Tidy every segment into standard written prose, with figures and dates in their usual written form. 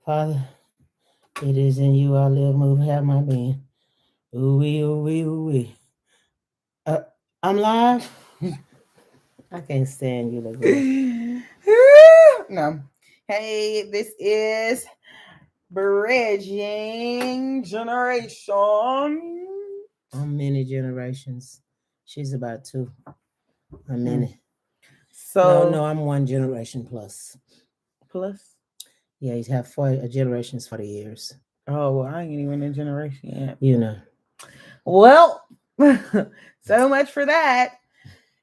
Father, it is in you I live, move, have my being. Ooh wee, ooh wee, ooh wee. Uh, I'm live. I can't stand you, Lavelle. No. Hey, this is Bridging Generation. I'm many generations. She's about two. I'm Mm. many. No, So, no, I'm one generation plus. plus. Yeah, you have 40 a generation's 40 years. Oh, well, I ain't even in generation yet. You know. Well, so much for that.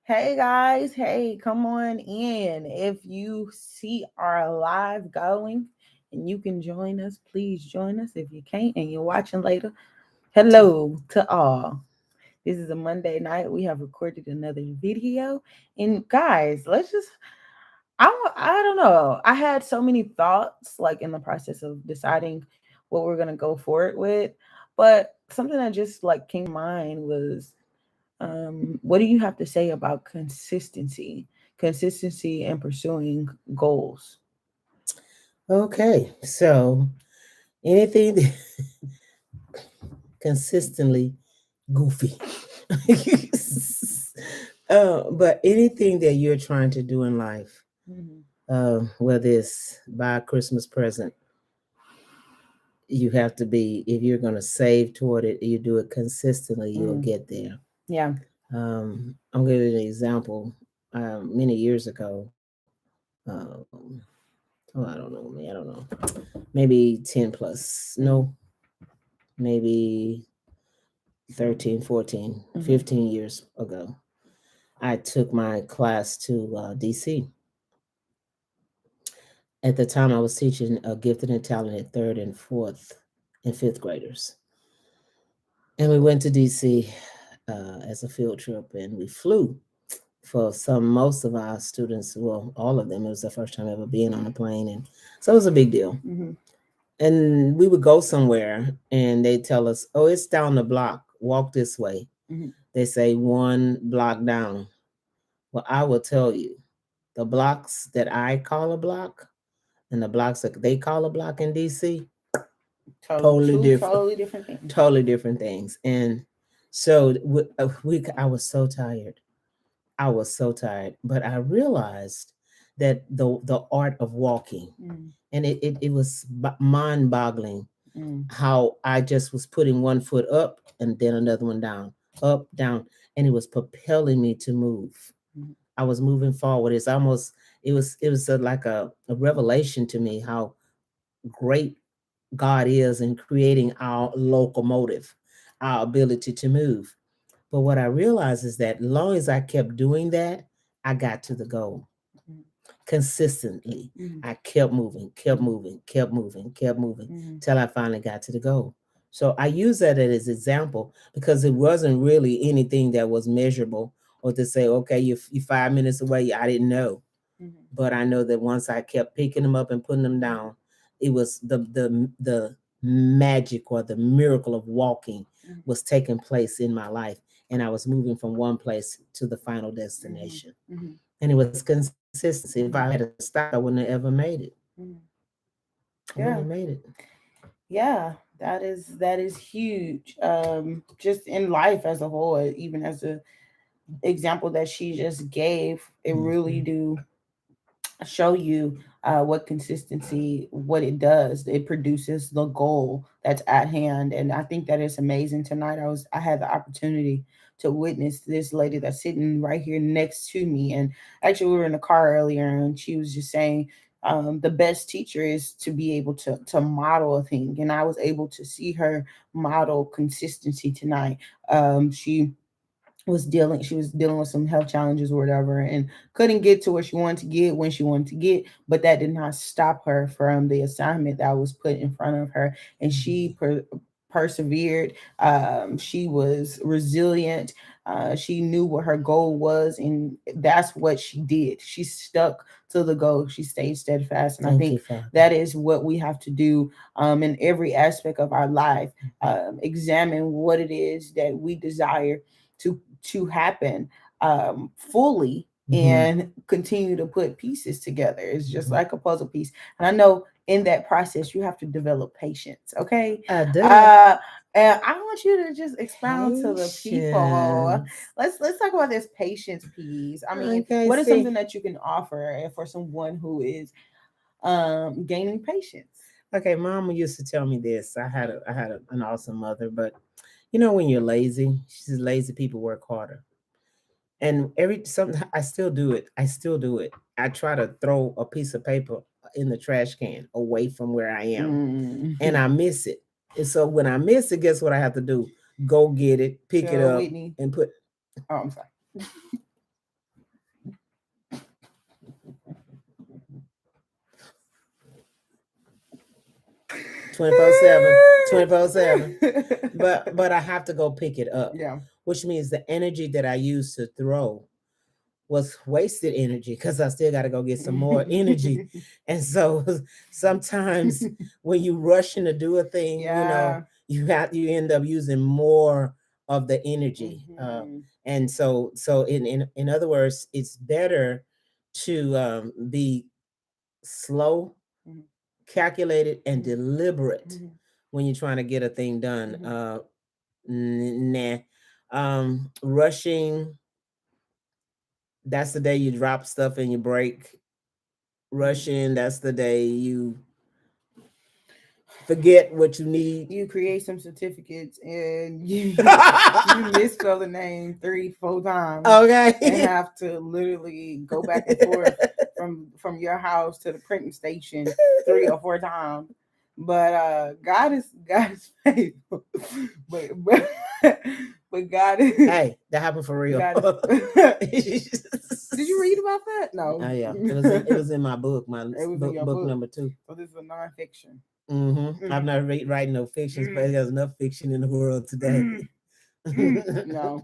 Hey guys, hey, come on in. If you see our live going and you can join us, please join us. If you can't and you're watching later, hello to all. This is a Monday night. We have recorded another video. And guys, I don't know. I had so many thoughts like in the process of deciding what we're gonna go forward with. But something that just like came to mind was what do you have to say about consistency and pursuing goals? Okay, so anything that consistently goofy. But anything that you're trying to do in life, Mhm. whether it's buy a Christmas present, you have to be, if you're going to save toward it, you do it consistently, you'll Mm. get there. Yeah. I'm giving you an example. Many years ago, oh, I don't know, me, I don't know, maybe 10 plus, Mm. no, maybe 13, 14, Mm-hmm. 15 years ago. I took my class to DC. At the time, I was teaching gifted and talented third and fourth and fifth graders. And we went to DC as a field trip, and we flew for most of our students. Well, all of them. It was the first time ever being on a plane, and so it was a big deal. Mm-hmm. And we would go somewhere, and they tell us, "Oh, it's down the block. Walk this way." Mm-hmm. They say one block down. Well, I will tell you, the blocks that I call a block and the blocks that they call a block in DC, totally Two different, totally different things. totally different things. And so I was so tired. I was so tired, but I realized that the art of walking, Mm. and it was mind boggling Mm. how I just was putting one foot up and then another one down, up, down, and it was propelling me to move. Mm. I was moving forward. It was like a revelation to me how great God is in creating our locomotive, our ability to move. But what I realized is that long as I kept doing that, I got to the goal Mm. consistently. Mm. I kept moving, kept Mm. moving, kept moving, kept moving Mm. till I finally got to the goal. So I use that as an example because it wasn't really anything that was measurable or to say, okay, you're 5 minutes away. I didn't know. Mm. But I know that once I kept picking them up and putting them down, it was the magic or the miracle of walking Mm. was taking place in my life, and I was moving from one place to the final Mm. destination. Mm. And it was consistency. If I had stopped, I wouldn't have ever made it. Mm. I wouldn't have Yeah. made it. Yeah, that is huge. Just in life as a whole, even as a example that she just gave, it really Mhm. do show you what consistency, what it does. It produces the goal that's at hand, and I think that is amazing. Tonight I had the opportunity to witness this lady that's sitting right here next to me, and actually we were in the car earlier and she was just saying the best teacher is to be able to model a thing, and I was able to see her model consistency tonight. She was dealing with some health challenges or whatever, and couldn't get to where she wanted to get when she wanted to get, but that did not stop her from the assignment that was put in front of her, and she persevered. She was resilient. She knew what her goal was, and that's what she did. She stuck to the goal. She stayed steadfast, and I Thank you, think Father. that is what we have to do in every aspect of our life. Examine what it is that we desire to happen fully, and continue to put pieces together. It's just like a puzzle piece. And I know in that process you have to develop patience. Okay. I do. And I want you to just expound to the people. Patience. Let's talk about this patience piece. I mean, Okay, what is something see. that you can offer for someone who is gaining patience? Okay, Mama used to tell me this. I had an awesome mother, but you know when you're lazy, she says lazy people work harder. And every something I still do it. I still do it. I try to throw a piece of paper in the trash can away from where I am, and Mm. I miss it. And so when I miss it, guess what I have to do? Go get it, pick it Tell up, Whitney. and put Oh, I'm sorry. 24/7, 24/7. But I have to go pick it up, Yeah. which means the energy that I used to throw was wasted energy because I still got to go get some more energy. And so sometimes when you rushing to do a thing, Yeah. you end up using more of the energy. Mhm. And so in other words, it's better to be slow, Mhm. calculated, and Mhm. deliberate Mhm. when you're trying to get a thing done. Mhm. Nah. Rushing, that's the day you drop stuff and you break. Rushing, that's the day you forget what you need. You create some certificates and you misspell the name 3-4 times and Okay. have to literally go back and forth from your house to the printing station 3 or 4 times. But God is faithful. But but God is Hey, that happened for real. God is. Oh Did you read about that? No. yeah, it was in my book, my It was in book your book book. number 2. So this is a nonfiction. I'm Mm, not writing no fictions, but mm, there's enough fiction in the world today. mm, no.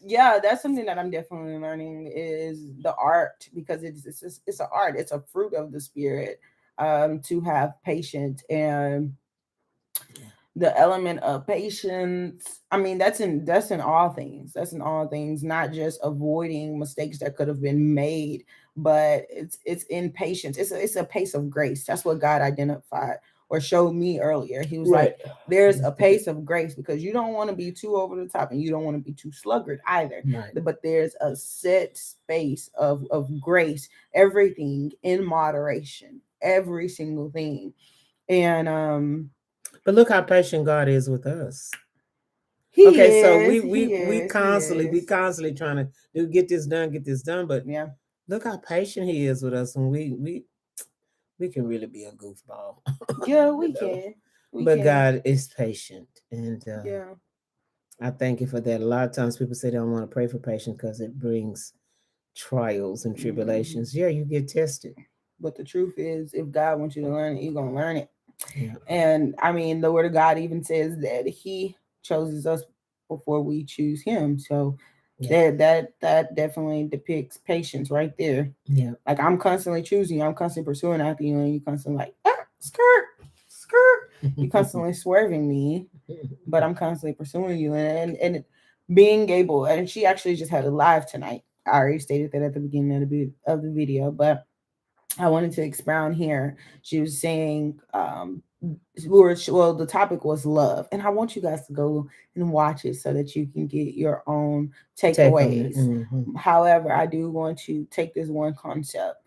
Yeah, that's something that I'm definitely learning is the art because it's an art. It's a fruit of the spirit. To have patience and the element of patience. I mean, that's in all things. That's in all things, not just avoiding mistakes that could have been made, but it's in patience. It's a pace of grace. That's what God identified or showed me earlier. He was Right. like, there's a pace of grace because you don't want to be too over the top and you don't want to be too sluggard either. Right. But there's a set space of grace, everything in moderation, every single thing. And But look how patient God is with us. he Okay, so is, he we is, he is. constantly trying to get this done, but Yeah. look how patient he is with us when we can really be a goofball. Yeah, you we know. can. We But can. God is patient, and Yeah. I thank you for that. A lot of times people say they don't want to pray for patience because it brings trials and Mhm. tribulations. Yeah, you get tested. But the truth is, if God wants you to learn it, you're gonna learn it. Yeah. And I mean, the Word of God even says that He chooses us before we choose Him. So Yeah. that definitely depicts patience right there. Yeah. Like I'm constantly choosing you, I'm constantly pursuing after you, and you constantly like skirt, skirt. You constantly swerving me, but I'm constantly pursuing you and being able. And she actually just had a live tonight. I already stated that at the beginning of the video, but I wanted to expound here. She was saying, well, the topic was love, and I want you guys to go and watch it so that you can get your own Take on it. takeaways. However, I do want to take this one concept.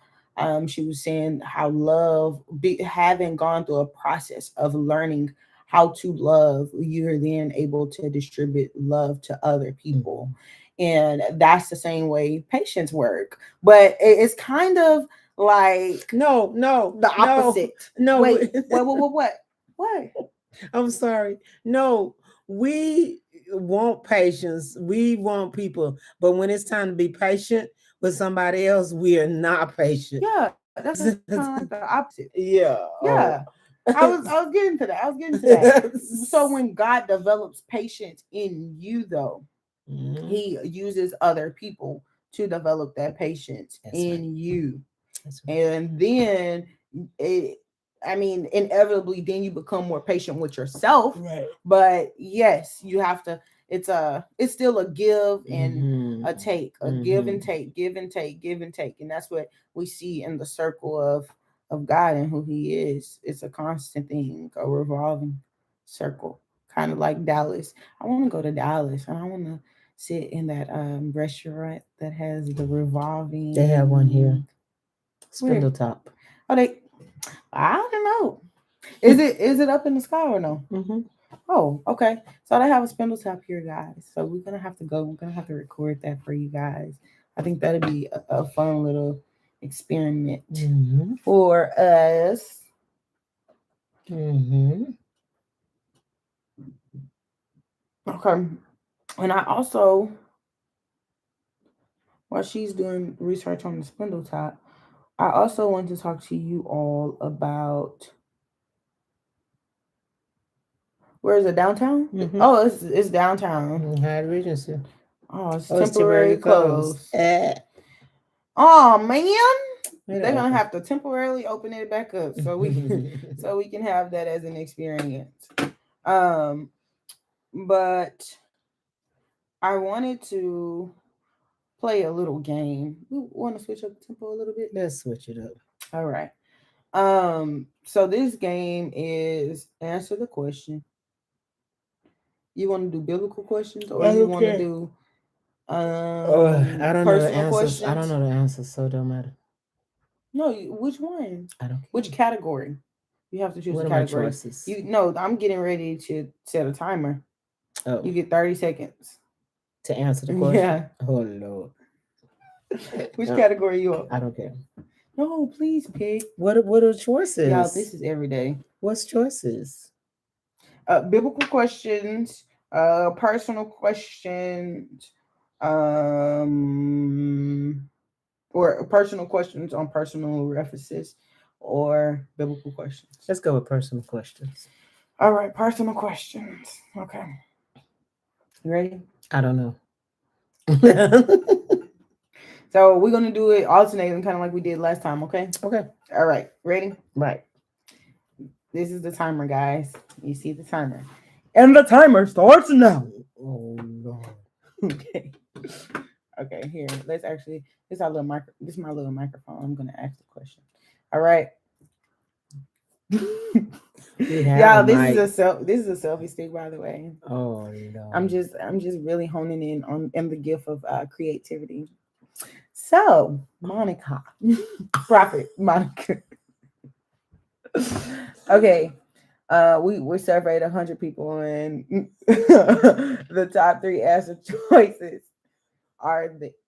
She was saying how love, having gone through a process of learning how to love, you're then able to distribute love to other people, and that's the same way patience work. But it's kind of like No, the opposite. no. Wait, what? I'm sorry. No, we want patience. We want people, but when it's time to be patient with somebody else, we are not patient. Yeah, that's kind of like the opposite. Yeah. Yeah. Oh. I was getting to that. I was getting to that. So when God develops patience in you though, Mhm. he uses other people to develop that patience That's right. in you. That's right. And then it, I mean, inevitably then you become more patient with yourself. Right. But yes, you have to, it's still a give and a Mhm. take, a give and Mhm. take, give and take, give and take. And that's what we see in the circle of God and who he is. It's a constant thing, a revolving circle, kind of like Dallas. I want to go to Dallas and I want to sit in that restaurant that has the revolving. They have one here. Where? Spindletop. Oh, they. I don't know. Is it up in the sky or no? Mm-hmm. Oh, okay. So they have a Spindletop here, guys. So we're gonna have to go. We're gonna have to record that for you guys. I think that'd be a fun little experiment Mm-hmm. for us. Mm-hmm. Okay. And I also, while she's doing research on the Spindletop, I also want to talk to you all about, where is it, downtown? Mm-hmm. Oh, it's downtown. Hyatt Regency. Oh, it's Oh, it's temporarily temporarily closed. closed. Oh man, It'll they're gonna open. have to temporarily open it back up so we can have that as an experience. Um, but I wanted to play a little game. We want to switch up the tempo a little bit. Let's switch it up. All right. So this game is answer the question. You want to do biblical questions or you want to do I don't know the personal answers. I don't questions? know the answers, so it don't matter. No, which one? I don't Which care. category? You have to choose What a are my category. choices? I'm getting ready to set a timer. Oh, You get 30 seconds. to answer the question? Yeah. Oh Lord. Which No, category you on? I don't care. No, please pick. What are choices? Y'all, this is every day. What's choices? Biblical questions, personal questions, or personal questions on personal references, or biblical questions. Let's go with personal questions. All right, personal questions. Okay. You ready? I don't know. So we're gonna do it alternating, kind of like we did last time. Okay. Okay. All right. Ready? Right. This is the timer, guys. You see the timer, and the timer starts now. Oh Lord. Okay. Okay. Here, let's actually. This is our little micro. This is my little microphone. I'm gonna ask the question. All right. Y'all, this is a selfie stick, by the way. Oh no. I'm just really honing in on the gift of creativity. So, Monica, Prophet Monica. Okay, we surveyed 100 people, and the top 3 answer choices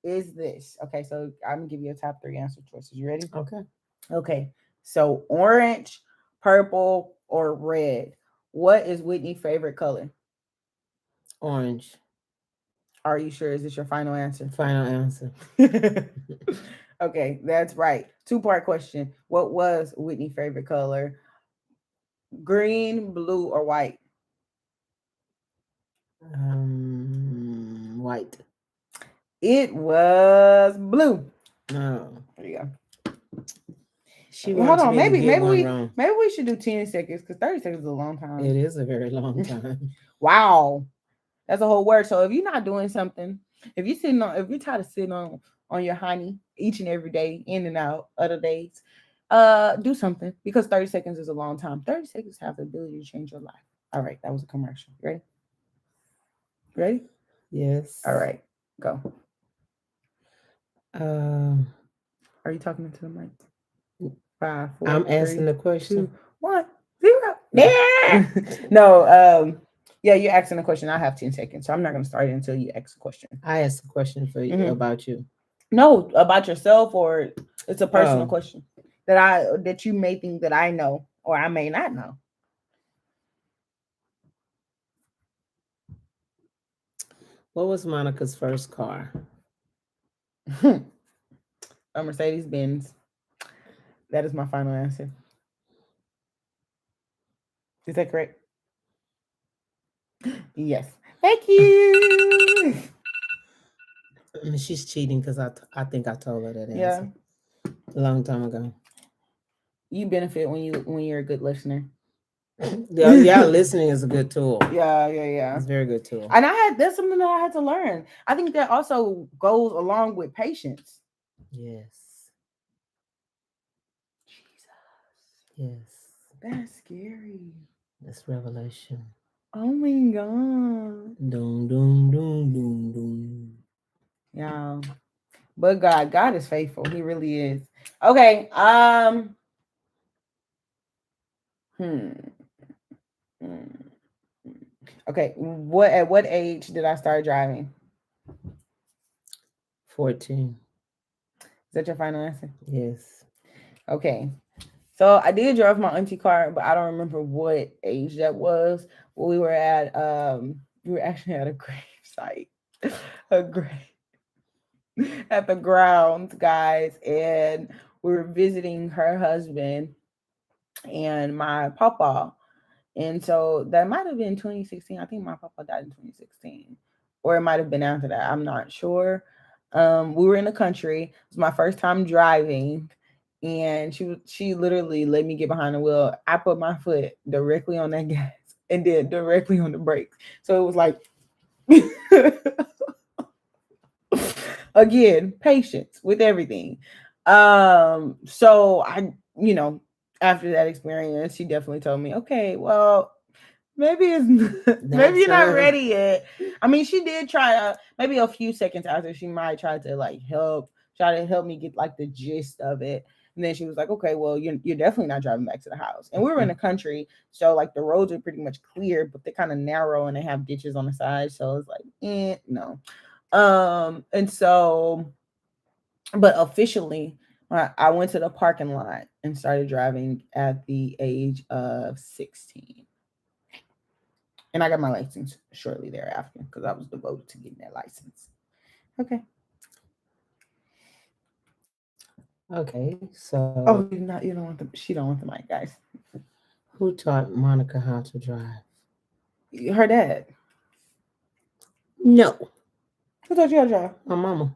is this. Okay, so I'm gonna give you a top 3 answer choices. You ready? Okay. Okay, so orange, purple, or red. What is Whitney's favorite color? Orange. Are you sure? Is this your final answer? Final answer. Okay, that's right. 2-part question. What was Whitney's favorite color? Green, blue, or white? White. It was blue. No. There you go. She Hold wants on. me to get one we wrong. maybe we should do 10 seconds because 30 seconds is a long time. It is a very long time. Wow. That's a whole word. So if you're not doing something, if you're tired of sitting on your honey each and every day, in and out, other days, do something, because 30 seconds is a long time. 30 seconds have the ability to change your life. All right, that was a commercial. Ready? Ready? Yes. All right, go. Are you talking into the mic? 5, 4, I'm 3, asking the question. 2, 1, 0. Yeah. No, yeah, you're asking a question. I have 10 seconds, so I'm not going to start it until you ask a question. I asked a question for you about you. No, about yourself, or it's a personal question that you may think that I know or I may not know. What was Monica's first car? A Mercedes-Benz. That is my final answer. Is that correct? Yes. Thank you. She's cheating because I think I told her that answer. Yeah. A long time ago. You benefit when you're a good listener. Yeah, listening is a good tool. Yeah. It's a very good tool. And that's something that I had to learn. I think that also goes along with patience. Yes. Jesus, Yes. that's scary. That's revelation. Oh my god. Doom, doom, doom, doom, doom. Yeah. But God is faithful. He really is. Okay. Hmm. Hmm. Okay. At what age did I start driving? 14. Is that your final answer? Yes. Okay. So I did drive my auntie car, but I don't remember what age that was. We were actually at a grave site. A grave at the grounds, guys, and we were visiting her husband and my papa. And so that might have been 2016. I think my papa died in 2016. Or it might have been after that. I'm not sure. We were in the country. It was my first time driving. And she literally let me get behind the wheel. I put my foot directly on that gas and then directly on the brakes. So it was like again, patience with everything. So after that experience, she definitely told me, okay, well, maybe maybe you're not ready yet. I mean, she did try maybe a few seconds after she might try to try to help me get like the gist of it. And then she was like, okay, well, you're definitely not driving back to the house. And we were in the country, so like the roads are pretty much clear, but they're kind of narrow and they have ditches on the side. So it's like, no. And so, but officially, I went to the parking lot and started driving at the age of 16. And I got my license shortly thereafter because I was devoted to getting that license. Okay. Okay. So, Oh, you don't want she don't want the mic, guys. who taught Monica how to drive? Her dad. No, Who taught you how to drive? my mama.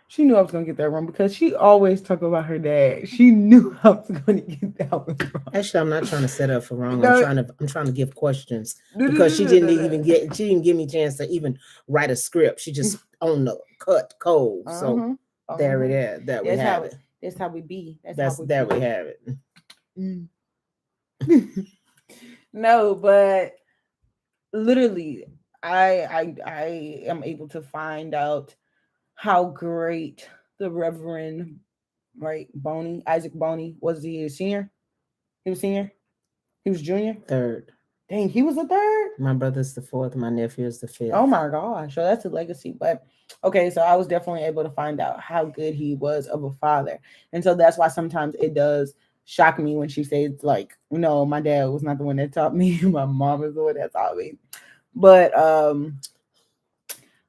She knew I was gonna get that wrong because she always talk about her dad. She knew I was gonna get that one wrong. Actually, I'm not trying to set up for wrong. No. I'm trying to give questions No, because she didn't even get. she didn't give me a chance to even write a script. She just on the cut cold. So there it is. That we have it. That's how we be. That's there we have it. Mm. No, but literally, I am able to find out how great the Reverend Boney, Isaac Boney, was. He a senior? He was senior? He was junior? Third. Dang, he was a third? My brother's the fourth. My nephew is the fifth. Oh my gosh. So that's a legacy. But okay, so I was definitely able to find out how good he was of a father. And so that's why sometimes it does shock me when she says, like, no, my dad was not the one that taught me. My mom is the one that taught me. But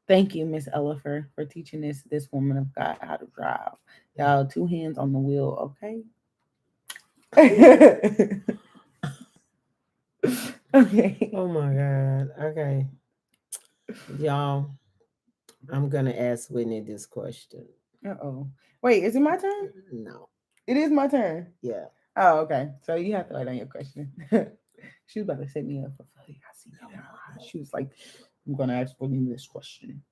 thank you, Miss Ella, for teaching this woman of God how to drive. Y'all, 2 hands on the wheel, okay? Okay. Oh my God. Okay. Y'all, I'm gonna ask Whitney this question. Uh-oh. Wait, is it my turn? No. It is my turn. Yeah. Oh, okay. So you have to write on your question. She was about to set me up for failure. I see that. She was like, I'm gonna ask Whitney this question.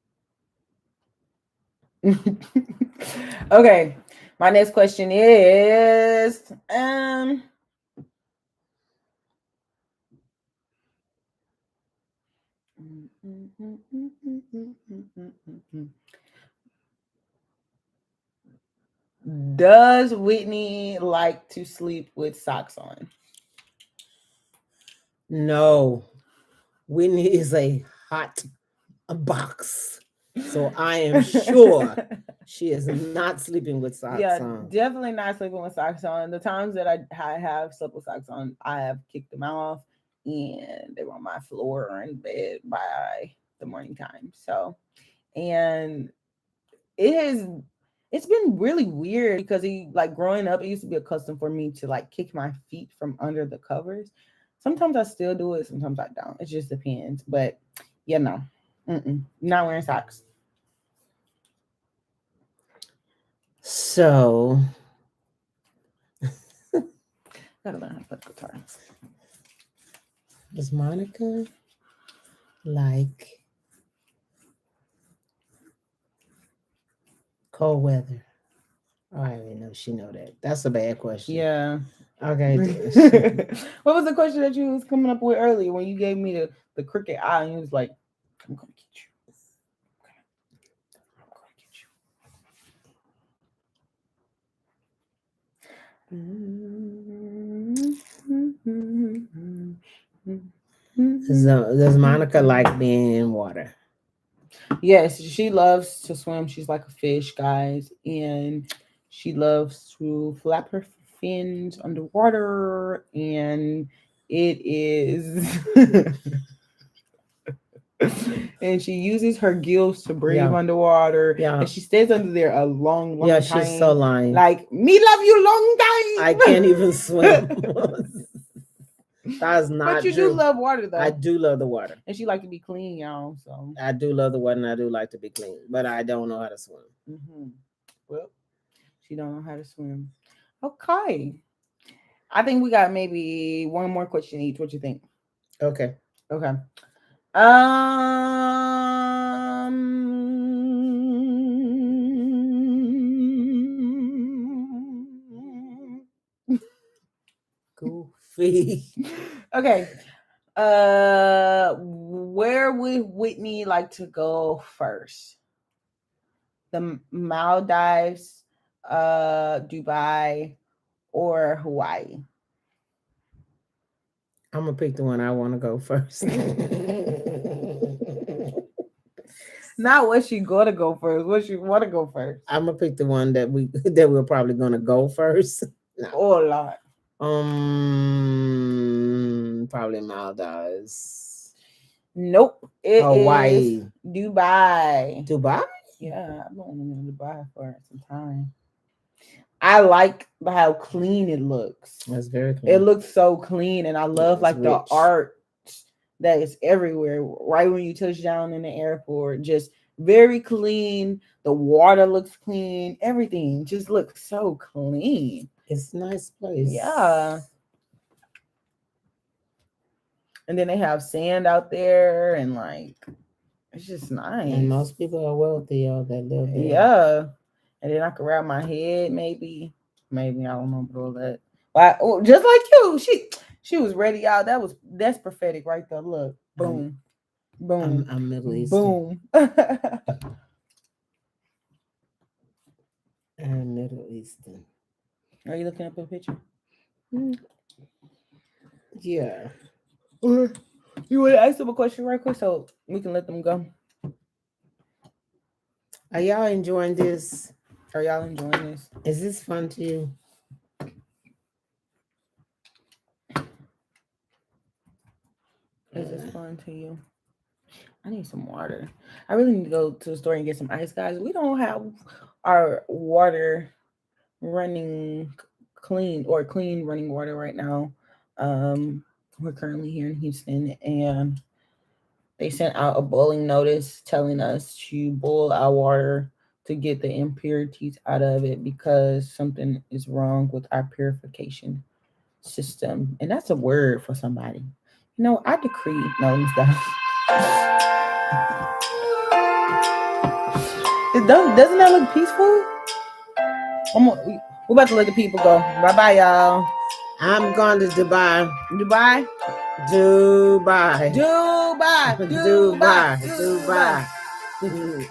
Okay. My next question is does Whitney like to sleep with socks on? No. Whitney is a hot box. So I am sure she is not sleeping with socks on. Definitely not sleeping with socks on. The times that I have slept with socks on, I have kicked them off and they were on my floor or in bed by the morning time. So, and it's been really weird because growing up, it used to be a custom for me to like kick my feet from under the covers. Sometimes I still do it, sometimes I don't. It just depends. But no, not wearing socks. So Gotta learn how to play guitar. Does Monica like cold weather? Oh, I already know she know that. That's a bad question. Yeah. Okay. What was the question that you was coming up with earlier when you gave me the crooked eye and you was like, I'm gonna get you. I'm gonna get you. Does Monica like being in water? Yes, she loves to swim. She's like a fish, guys, and she loves to flap her fins underwater, and it is. And she uses her gills to breathe underwater. Yeah. And she stays under there a long time. Yeah, she's so lying. Like, me love you long time. I can't even swim. That's not But you true. do love water, though. I do love the water. And she like to be clean, y'all. So I do love the water, and I do like to be clean, but I don't know how to swim. Mm-hmm. Well, she don't know how to swim. Okay. I think we got maybe one more question each. What you think? Okay. Okay. Goofy. Okay. Where would Whitney like to go first? The Maldives, Dubai, or Hawaii? I'm gonna pick the one I want to go first. Not what she gonna go first. What she want to go first? I'm gonna pick the one that we're probably gonna go first. No. Oh Lord. Probably Maldives. Nope. It Hawaii. is Dubai. Dubai? Yeah, I've been in Dubai for some time. I like how clean it looks. That's very clean. It looks so clean, and I love like the art that is everywhere. Right when you touch down in the airport, just very clean. The water looks clean. Everything just looks so clean. It's a nice place. Yeah. And then they have sand out there, and like it's just nice. And most people are wealthy, that live there. Yeah. And then I could wrap my head, maybe I don't know about all that. But just like you, she was ready out. That's prophetic right there. Look, boom, boom. I'm Middle Eastern. Boom. I'm Middle Eastern. Are you looking up a picture? Yeah. You want to ask them a question right quick so we can let them go? Are y'all enjoying this? Are y'all enjoying this? Is this fun to you? Is this fun to you? I need some water. I really need to go to the store and get some ice, guys. We don't have our water running clean running water right now. We're currently here in Houston, and they sent out a boiling notice telling us to boil our water to get the impurities out of it because something is wrong with our purification system. And that's a word for somebody. You know, I decree. No, let me stop. Doesn't that look peaceful? We're about to let the people go. Bye-bye, y'all. I'm going to Dubai. Dubai? Dubai. Dubai. Dubai. Dubai. Dubai.